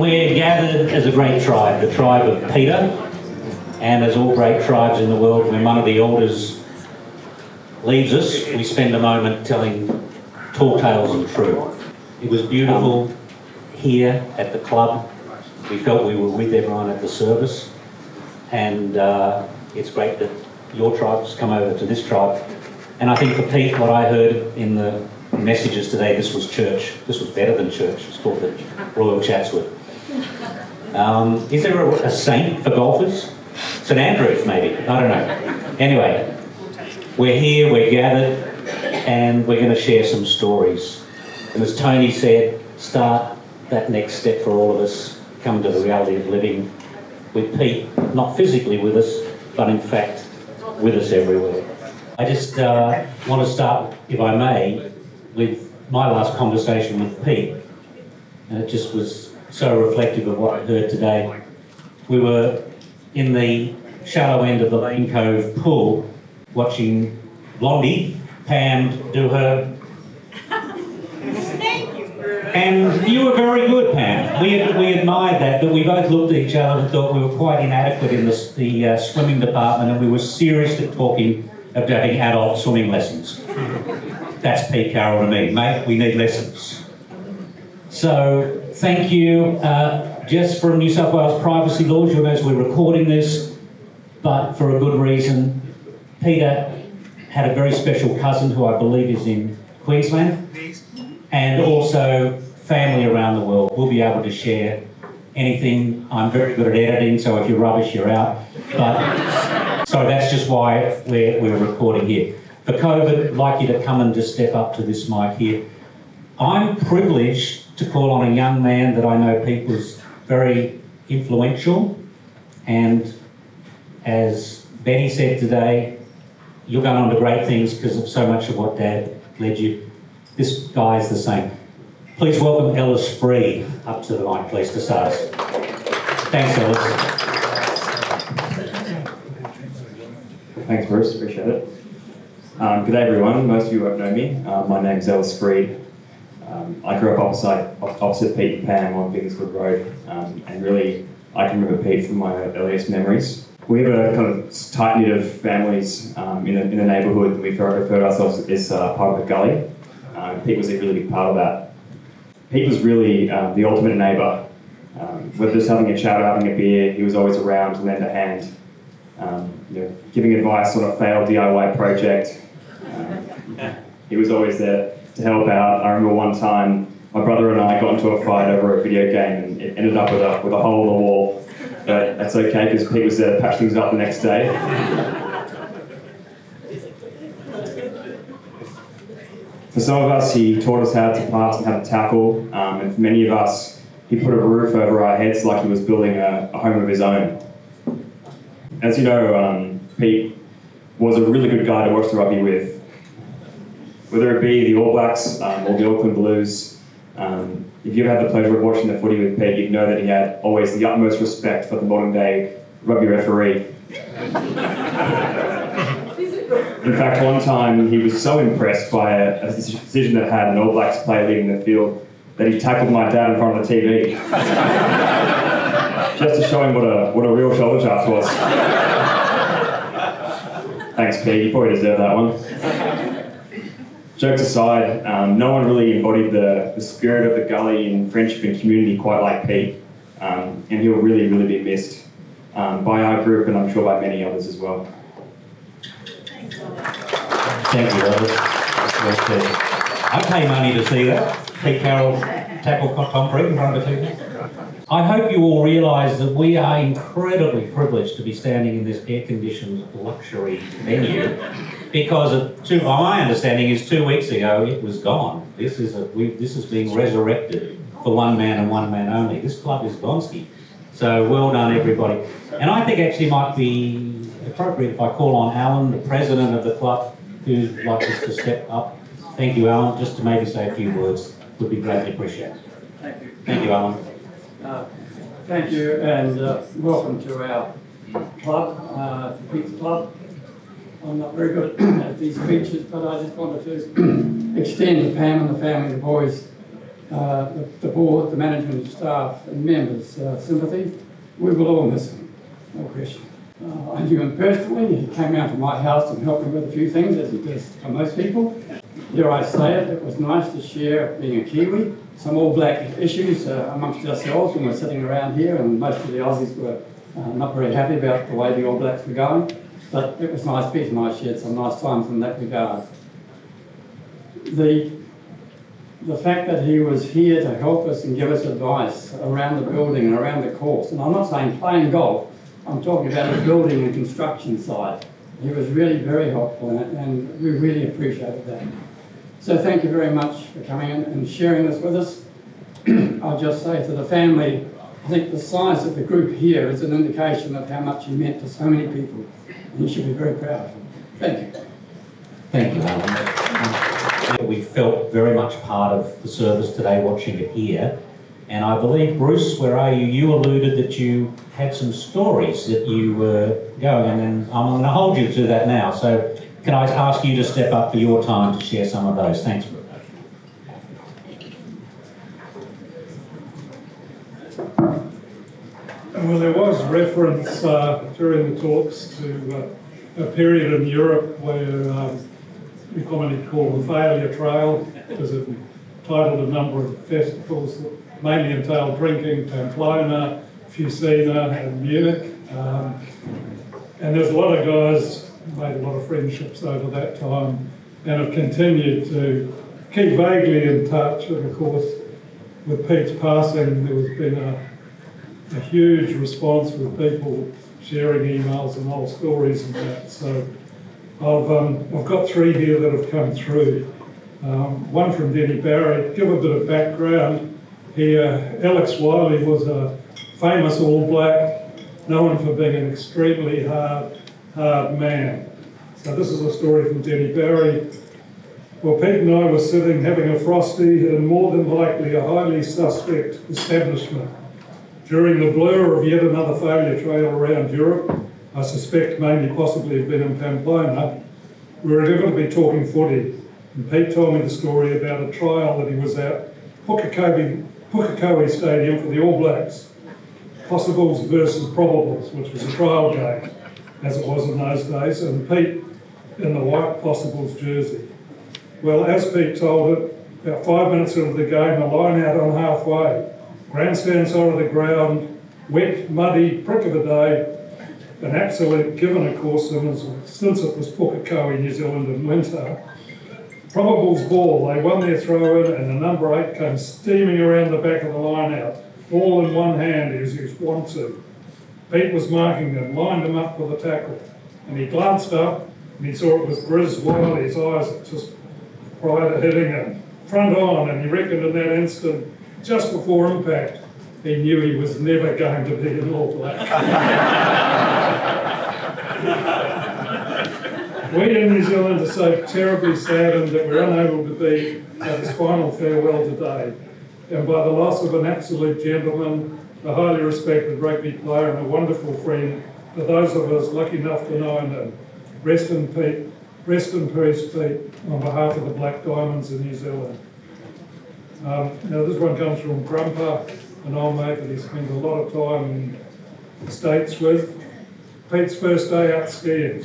we're gathered as a great tribe, the tribe of Peter, and as all great tribes in the world, when one of the elders leaves us, we spend a moment telling tall tales of truth. It was beautiful here at the club. We felt we were with everyone at the service, and it's great that your tribe's come over to this tribe. And I think for Pete, what I heard in the messages today, this was church. This was better than church. It's called the Royal Chatswood. Is there a saint for golfers? St Andrews, maybe. I don't know. Anyway, we're here, we're gathered, and we're going to share some stories. And as Tony said, start that next step for all of us, come to the reality of living with Pete, not physically with us, but in fact with us everywhere. I just want to start, if I may, with my last conversation with Pete, and it just was so reflective of what I heard today. We were in the shallow end of the Lane Cove pool watching Blondie, Pam, do her. And you were very good, Pam. We admired that, but we both looked at each other and thought we were quite inadequate in the swimming department, and we were seriously talking about having adult swimming lessons. That's Pete Carroll to me, mate, we need lessons. So, thank you. Just from New South Wales privacy laws, you'll notice we're recording this, but for a good reason. Peter had a very special cousin who I believe is in Queensland, and also family around the world. We'll be able to share anything. I'm very good at editing, so if you're rubbish, you're out. But so that's just why we're recording here. For COVID, I'd like you to come and just step up to this mic here. I'm privileged to call on a young man that I know Pete was very influential, and as Benny said today, you're going on to great things because of so much of what Dad led you. This guy is the same. Please welcome Ellis Freed up to the mic, please, to start us. Thanks, Ellis. Thanks, Bruce. Appreciate it. Good day, everyone. Most of you won't know me. My name's Ellis Freed. I grew up opposite Pete and Pam on Biggenswood Road, and really, I can remember Pete from my earliest memories. We have a kind of tight-knit of families in the neighbourhood, and we refer to ourselves as part of the gully. Pete was a really big part of that. Pete was really the ultimate neighbour. Whether it's having a chat or having a beer, he was always around to lend a hand. Giving advice on a failed DIY project. He was always there to help out. I remember one time my brother and I got into a fight over a video game, and it ended up with a hole in the wall. But that's okay because Pete was there to patch things up the next day. For some of us, he taught us how to pass and how to tackle, and for many of us, he put a roof over our heads like he was building a home of his own. As you know, Pete was a really good guy to watch the rugby with. Whether it be the All Blacks or the Auckland Blues, if you ever had the pleasure of watching the footy with Pete, you'd know that he had always the utmost respect for the modern day rugby referee. In fact, one time he was so impressed by a decision that had an All Blacks player leaving the field that he tackled my dad in front of the TV. Just to show him what a real shoulder shaft was. Thanks, Pete, you probably deserve that one. Jokes aside, no one really embodied the spirit of the gully in friendship and community quite like Pete, and he'll really, really be missed by our group, and I'm sure by many others as well. Thank you, Ellis. I pay money to see that. Pete Carroll tackle Tom Freed in front of the TV. I hope you all realise that we are incredibly privileged to be standing in this air-conditioned luxury venue, because my understanding is 2 weeks ago it was gone. This is being resurrected for one man and one man only. This club is Gonski. So well done, everybody. And I think actually might be appropriate if I call on Alan, the president of the club, who'd like us to step up. Thank you, Alan. Just to maybe say a few words would be greatly appreciated. Thank you. Thank you, Alan. Thank you, and welcome to our club, the Pizza Club. I'm not very good at these speeches, but I just wanted to extend to Pam and the family, the boys, the board, the management staff and members' sympathy. We will all miss him, no question. I knew him personally. He came out to my house and helped me with a few things, as he does for most people. Dare I say it, it was nice to share, being a Kiwi, some All Black issues amongst ourselves when we're sitting around here, and most of the Aussies were not very happy about the way the All Blacks were going. But it was nice. Pete and I shared some nice times in that regard. The fact that he was here to help us and give us advice around the building and around the course, and I'm not saying playing golf, I'm talking about the building and construction side. He was really very helpful in it, and we really appreciated that. So thank you very much for coming in and sharing this with us. I'll just say to the family, I think the size of the group here is an indication of how much he meant to so many people, and you should be very proud of him. Thank you. Thank you, Alan. We felt very much part of the service today watching it here. And I believe, Bruce, where are you? You alluded that you had some stories that you were going, and then I'm going to hold you to that now. So can I ask you to step up for your time to share some of those? Thanks. Well, there was reference during the talks to a period in Europe where we commonly call the Failure Trail, because it titled a number of festivals that mainly entailed drinking: Pamplona, Fusina and Munich. And there's a lot of guys made a lot of friendships over that time and have continued to keep vaguely in touch. And of course, with Pete's passing, there's been a huge response with people sharing emails and old stories and that. So I've got three here that have come through. One from Denny Barry. To give a bit of background here, Alex Wiley was a famous All Black, known for being an extremely hard man. So this is a story from Denny Barry. Well, Pete and I were sitting having a frosty in more than likely a highly suspect establishment. During the blur of yet another failure trail around Europe, I suspect mainly possibly have been in Pamplona, we were inevitably talking footy. And Pete told me the story about a trial that he was at Pukekohe Stadium for the All Blacks. Possibles versus probables, which was a trial game, as it was in those days, and Pete in the white possibles jersey. Well, as Pete told it, about 5 minutes into the game, a line out on halfway, grandstand side of the ground, wet, muddy, prick of a day, an absolute given, of course, since it was Pukekohe, New Zealand in winter. Probables ball, they won their throw-in, and the number 8 came steaming around the back of the line out, all in one hand as he was wont to. Pete was marking them, lined them up for the tackle, and he glanced up and he saw it was Grizz Wiley's eyes just prior to hitting him, front on, and he reckoned in that instant, just before impact, he knew he was never going to be an All Black. We in New Zealand are so terribly saddened that we're unable to be at his final farewell today, and by the loss of an absolute gentleman, a highly respected rugby player and a wonderful friend for those of us lucky enough to know him. Rest in peace, Pete, on behalf of the Black Diamonds in New Zealand. Now this one comes from Grandpa, an old mate that he spent a lot of time in the States with. Pete's first day out skiing,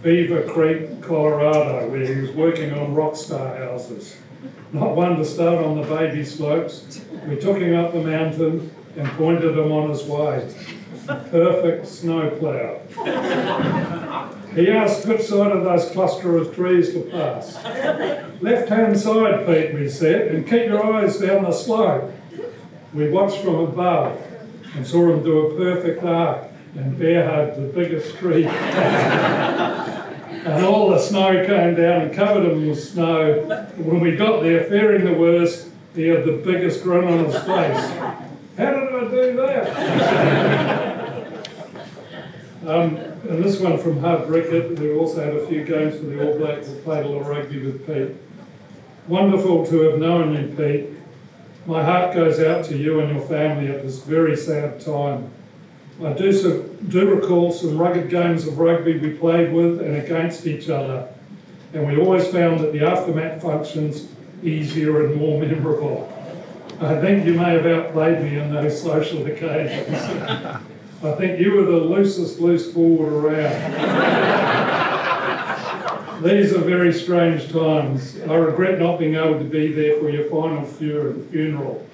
Beaver Creek, Colorado, where he was working on rockstar houses. Not one to start on the baby slopes. We took him up the mountain and pointed him on his way. Perfect snowplow. He asked which side of those cluster of trees to pass. Left-hand side, Pete, we said, and keep your eyes down the slope. We watched from above and saw him do a perfect arc and bear hug the biggest tree. And all the snow came down and covered him with snow. When we got there, fearing the worst, he had the biggest grin on his face. How did I do that? And this one from Hub Rickett, who also had a few games for the All Blacks and played a lot of rugby with Pete. Wonderful to have known you, Pete. My heart goes out to you and your family at this very sad time. I do recall some rugged games of rugby we played with and against each other, and we always found that the aftermath functions easier and more memorable. I think you may have outplayed me in those social occasions. I think you were the loosest loose forward around. These are very strange times. I regret not being able to be there for your final funeral.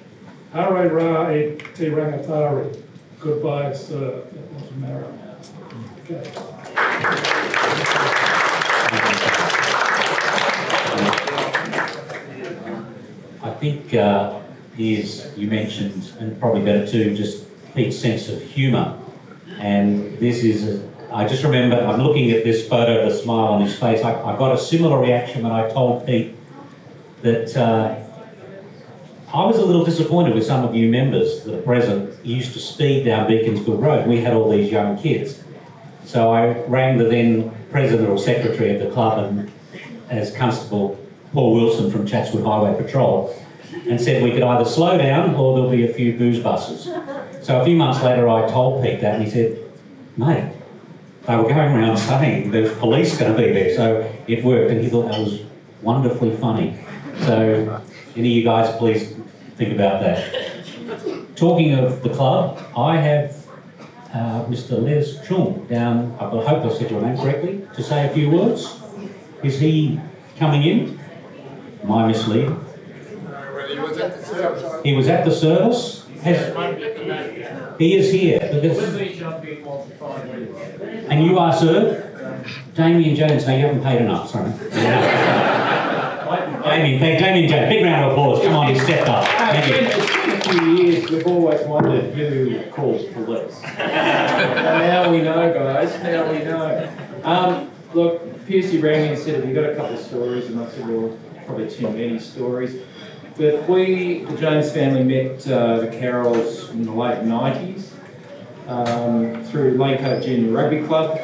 Hare Ra e te rangatari. Goodbye, sir. That was Mara. Okay. I think you mentioned, and probably better too, just Pete's sense of humour. And this is, I just remember, I'm looking at this photo, the smile on his face. I got a similar reaction when I told Pete that I was a little disappointed with some of you members that are present. You used to speed down Beaconsfield Road. We had all these young kids. So I rang the then president or secretary of the club and as Constable Paul Wilson from Chatswood Highway Patrol and said we could either slow down or there'll be a few booze buses. So a few months later I told Pete that and he said, mate, they were going around saying there's police going to be there. So it worked and he thought that was wonderfully funny. So any of you guys please think about that. Talking of the club, I have Mr. Les Chung down, I hope I said your name correctly, to say a few words. Is he coming in? My mislead. He was at the service. He is here. And you are, sir? Damien Jones. No, you haven't paid enough, sorry. Damien Jones. Big round of applause. Come on, he stepped up. Thank you. It's been a few years, we've always wondered who calls police. Now we know, guys, now we know. Look, Piercy rang me and said, have you got a couple of stories? And I said, well, probably too many stories. But we, the Jones family, met the Carrolls in the late 90s through Lakecote Junior Rugby Club,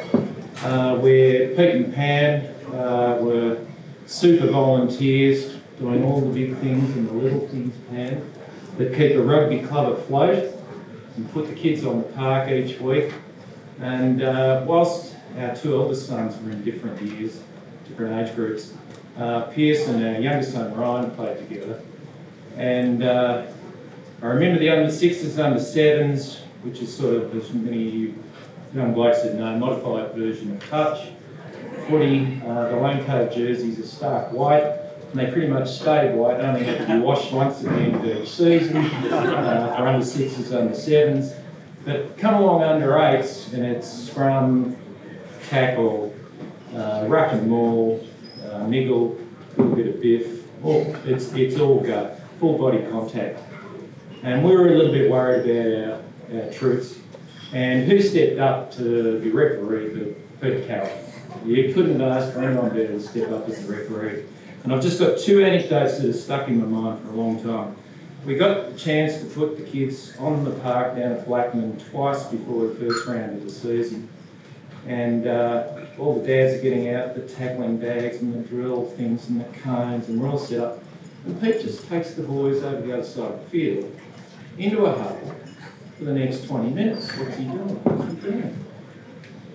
where Pete and Pam were super volunteers, doing all the big things and the little things, Pam, that keep the rugby club afloat and put the kids on the park each week. And whilst our two eldest sons were in different years, different age groups, Pierce and our youngest son Ryan played together. And I remember the under sixes, under sevens, which is sort of, as many of you young blokes that know, modified version of touch. Footy, the lone coat jerseys are stark white, and they pretty much stayed white, only had to be washed once at the end of each season, for under sixes, under sevens. But come along under eights, and it's scrum, tackle, ruck and maul, niggle, a little bit of biff, it's all go, full body contact. And we were a little bit worried about our troops. And who stepped up to be referee for Pete Carroll? You couldn't ask for anyone better to step up as the referee. And I've just got two anecdotes that have stuck in my mind for a long time. We got the chance to put the kids on the park down at Blackman twice before the first round of the season. And all the dads are getting out the tackling bags and the drill things and the cones, and we're all set up. And Pete just takes the boys over the other side of the field into a huddle for the next 20 minutes. What's he doing? What's he doing?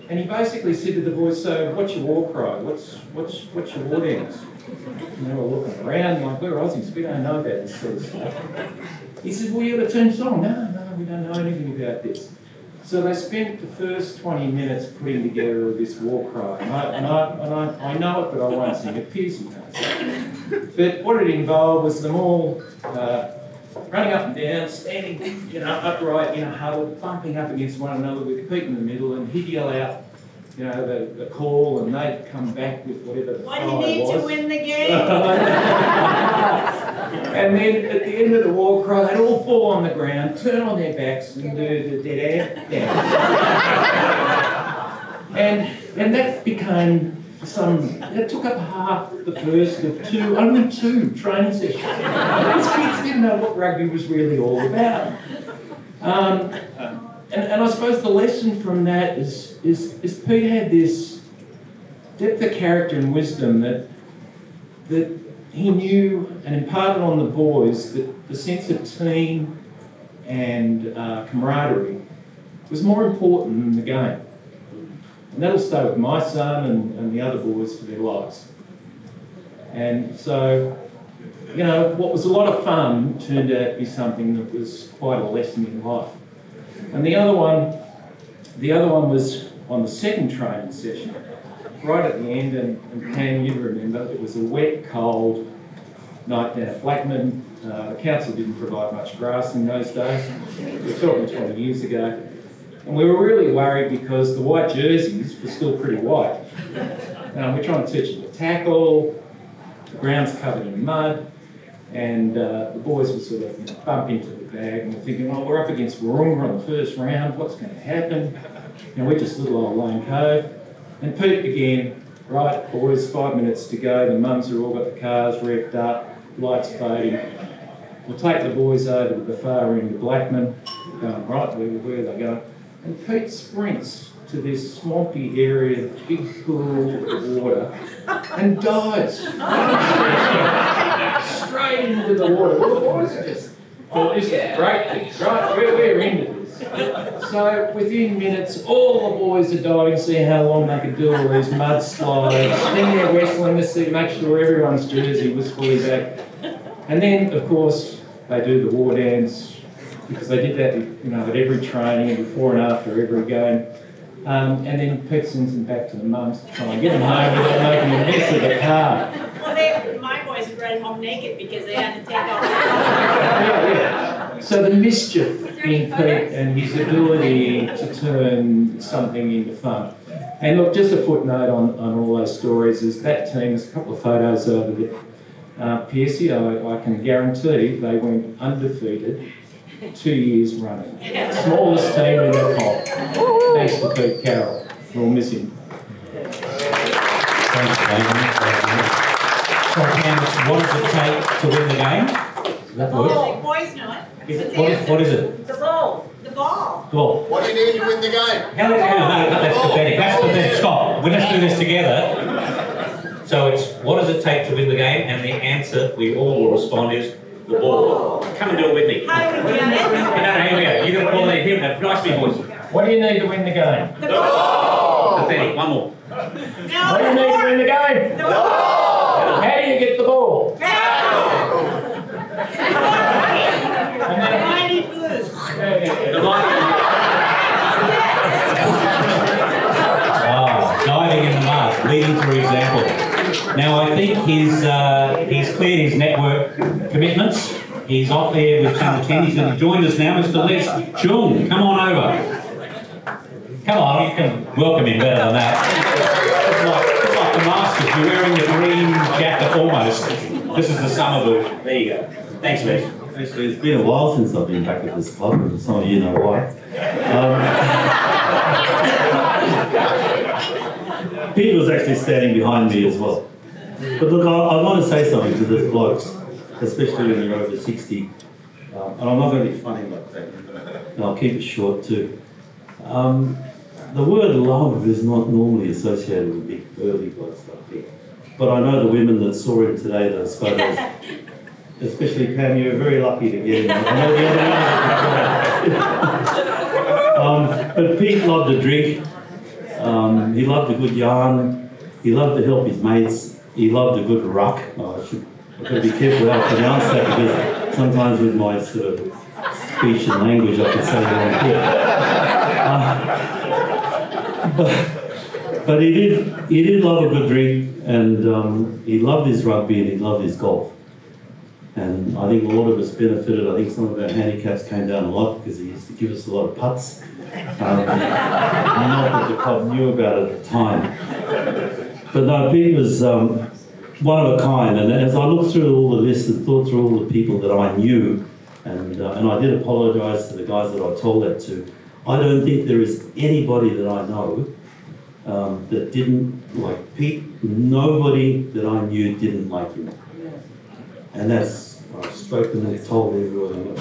And he basically said to the boys, so what's your war cry? What's your war dance? And they were looking around like, we're Aussies, we don't know about this sort of stuff. He said, well, you got a team song? No, we don't know anything about this. So they spent the first 20 minutes putting together this war cry. And I know it, but I won't sing it. Piercy knows it. But what it involved was them all running up and down, standing, upright in a huddle, bumping up against one another with Pete in the middle, and he'd yell out, the call, and they'd come back with whatever the cry was. What do you need to win the game? And then at the end of the war cry, they'd all fall on the ground, turn on their backs, and do the dead ant dance. And that became that took up half the first of only two training sessions. These kids didn't know what rugby was really all about. And I suppose the lesson from that is Pete had this depth of character and wisdom that he knew and imparted on the boys that the sense of team and camaraderie was more important than the game. And that'll stay with my son and the other boys for their lives. And so you know, what was a lot of fun turned out to be something that was quite a lesson in life. And the other one was on the second training session, right at the end, and Pam, you remember, it was a wet, cold night down at Blackman. The council didn't provide much grass in those days. We're talking 20 years ago. And we were really worried because the white jerseys were still pretty white. We're trying to teach them to tackle, the ground's covered in mud, and the boys were sort of bump into the bag, and we're thinking, well, we're up against Warringah on the first round, what's going to happen? We're just little old Lane Cove. And Pete again, right, boys, 5 minutes to go, the mums have all got the cars revved up, lights fading. We'll take the boys over to the far end of Blackman, going, right, where are they going? And Pete sprints to this swampy area, big pool of water, and dives. Straight into the water. Well, the boys just thought, this is great, right, we're into this. So within minutes, all the boys are diving, see how long they could do all these mudslides, then they're wrestling to see, make sure everyone's jersey was fully back. And then, of course, they do the war dance, because they did that, at every training and before and after every game. And then Pete sends them back to the mums to try and get them home without making a mess of the car. Well, my boys had run home naked because they had to take off. Yeah. So the mischief in Pete and his ability to turn something into fun. And look, just a footnote on all those stories is that team, there's a couple of photos over there. Piercy, I can guarantee they went undefeated 2 years running. Smallest team in the comp. Thanks to Pete Carroll. We'll miss him. Thanks, Damon. So, Candice, what does it take to win the game? Is that Oh, good? boys know it. What is it? The ball. The ball. Well, What do you need to win the game? no, that's pathetic. That's pathetic. Stop. We just do this together. So it's, what does it take to win the game? And the answer we all will respond is the ball. Come and do it with me. How do we get it? No, here we go. You're going to call it here. Nice big voice. What do you need to win the game? The ball. Pathetic. One more. No, What do you need to win the game? the ball. How do you get the ball? Mighty Blues. Diving in the mud, leading through example. Now I think he's cleared his network commitments. He's off there with Channel 10. He's going to join us now. Mr. Les Chung, come on over. Come on, you can welcome him better than that. It's like the Masters. You're wearing the green jacket almost. This is the summer boot. There you go. Thanks, Les. Actually, it's been a while since I've been back at this club, and some of you know why. Pete was actually standing behind me as well. But look, I want to say something to this blokes, especially when you're over 60. And I'm not going to be funny like that. And I'll keep it short too. The word love is not normally associated with big burly blokes like Pete. But I know the women that saw him today, those photos, especially Pam, you were very lucky to get him. I know the other one. But Pete loved to drink. He loved a good yarn. He loved to help his mates. He loved a good ruck. I've got to be careful how I pronounce that because sometimes with my sort of speech and language I can say the wrong thing. But he did love a good drink, and he loved his rugby and he loved his golf. And I think a lot of us benefited. I think some of our handicaps came down a lot because he used to give us a lot of putts. Not that the club knew about it at the time. But no, Pete was one of a kind. And as I looked through all the lists and thought through all the people that I knew, and I did apologise to the guys that I told that to, I don't think there is anybody that I know that didn't like Pete. Nobody that I knew didn't like him. And that's, I've spoken and told everyone.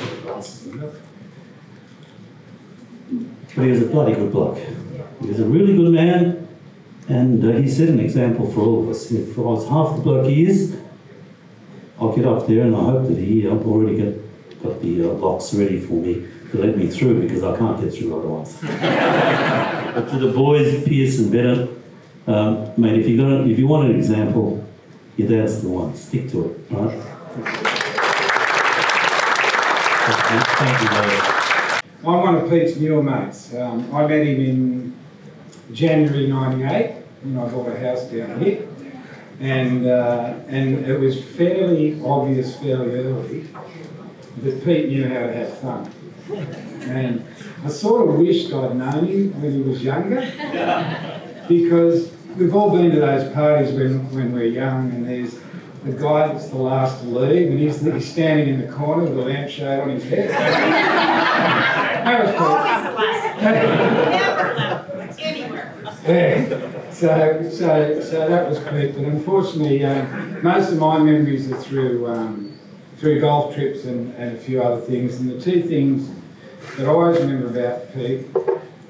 But he was a bloody good bloke. He was a really good man, and he set an example for all of us. If I was half the bloke he is, I'll get up there and I hope that I've already got the locks ready for me to let me through because I can't get through otherwise. But to the boys, Pierce and Bennett, mate, if you want an example, your dad's the one. Stick to it, right? Thank you, Leo. I'm one of Pete's newer mates. I met him in January '98 when I bought a house down here, and it was fairly obvious fairly early that Pete knew how to have fun. And I sort of wished I'd known him when he was younger, because we've all been to those parties when we're young, and there's the guy that's the last to leave, and he's standing in the corner with a lampshade on his head. That was Always the last. Never left anywhere. Yeah, so that was Pete, but unfortunately, most of my memories are through golf trips and a few other things, and the two things that I always remember about Pete,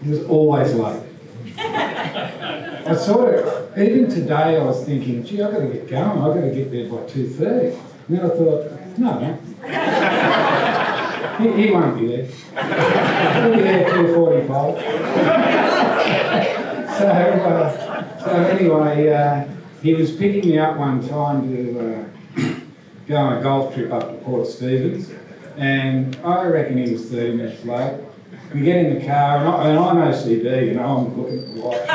he was always late. I sort of, even today I was thinking, gee, I've got to get going, I've got to get there by 2:30. And then I thought, no, he won't be there. He'll be there 2:45. So anyway, he was picking me up one time to go on a golf trip up to Port Stephens, and I reckon he was 30 minutes late. We get in the car, and I'm OCD, I'm looking at the watch,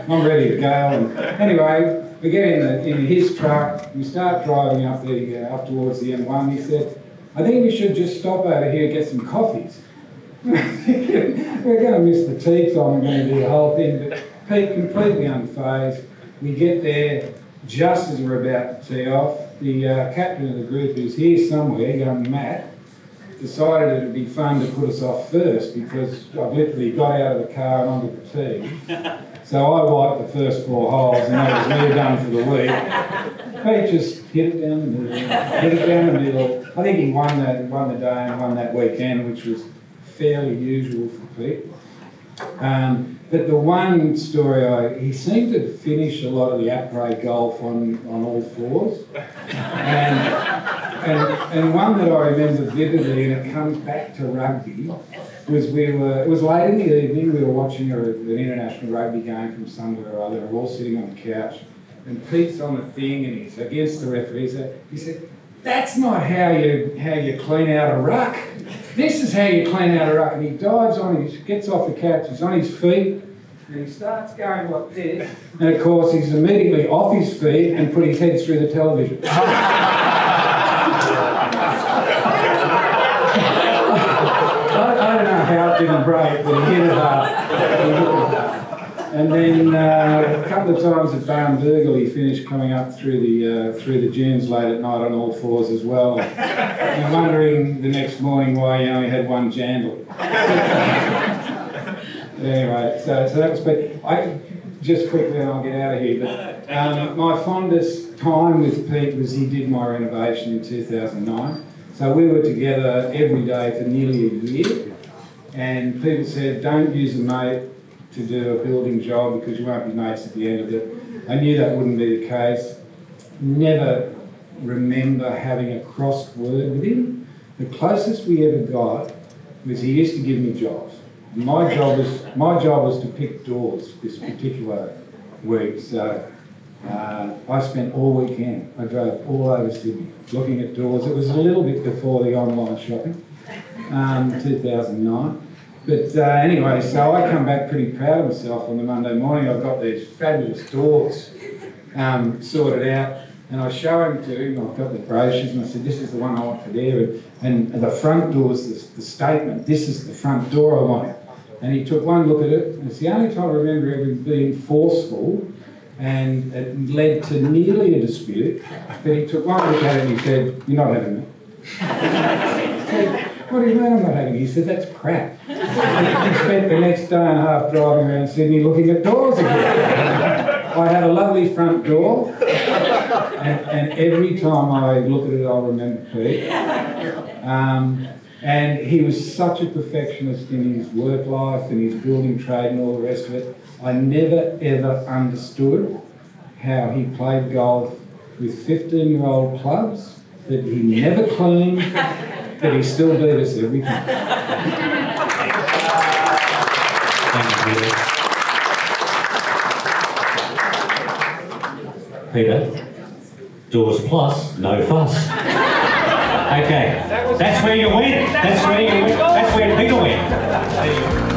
I'm ready to go. And anyway, we get in his truck, we start driving up there, up towards the M1. He said, I think we should just stop over here and get some coffees. We're going to miss the tea time, we're going to do the whole thing. But Pete, completely unfazed. We get there just as we're about to tee off. The captain of the group, who's here somewhere, young Matt, decided it would be fun to put us off first, because I literally got out of the car and onto the tee. So I wiped the first 4 holes, and that was me done for the week. Pete just hit it down the middle, I think he won the day and won that weekend, which was fairly usual for Pete. But the one story, he seemed to finish a lot of the après golf on all fours. And one that I remember vividly, and it comes back to rugby, was it was late in the evening, we were watching an international rugby game from somewhere or other, we're all sitting on the couch, and Pete's on the thing and he's against the referee, he said, that's not how you clean out a ruck. This is how you clean out a ruck. And he dives on, he gets off the couch, he's on his feet, and he starts going like this. And of course, he's immediately off his feet and put his head through the television. I don't know how it didn't break, but he hit it hard. And then a couple of times at Barnburgle, he finished coming up through the dunes late at night on all fours as well. And wondering the next morning why he only had one jandal. Anyway, so that was Pete. Just quickly, and I'll get out of here, but my fondest time with Pete was he did my renovation in 2009. So we were together every day for nearly a year, and people said, don't use a mate to do a building job because you won't be mates at the end of it. I knew that wouldn't be the case. Never remember having a crossed word with him. The closest we ever got was he used to give me jobs. My job was to pick doors this particular week. So I spent all weekend. I drove all over Sydney looking at doors. It was a little bit before the online shopping, 2009. But anyway, so I come back pretty proud of myself on the Monday morning. I've got these fabulous doors sorted out, and I show him to him. I've got the brochures, and I said, this is the one I want for there. And the front door is the statement, this is the front door I want. And he took one look at it, and it's the only time I remember ever being forceful, and it led to nearly a dispute. But he took one look at it and he said, you're not having it. I said, what do you mean I'm not having it? He said, that's crap. He spent the next day and a half driving around Sydney looking at doors again. I had a lovely front door, and every time I look at it, I'll remember Pete. And he was such a perfectionist in his work life and his building trade and all the rest of it. I never ever understood how he played golf with 15-year-old clubs that he never cleaned, but he still beat us every time. Thank you, Peter. Doors plus, no fuss. Okay, that's where you win. That's where you win. That's where Peter went.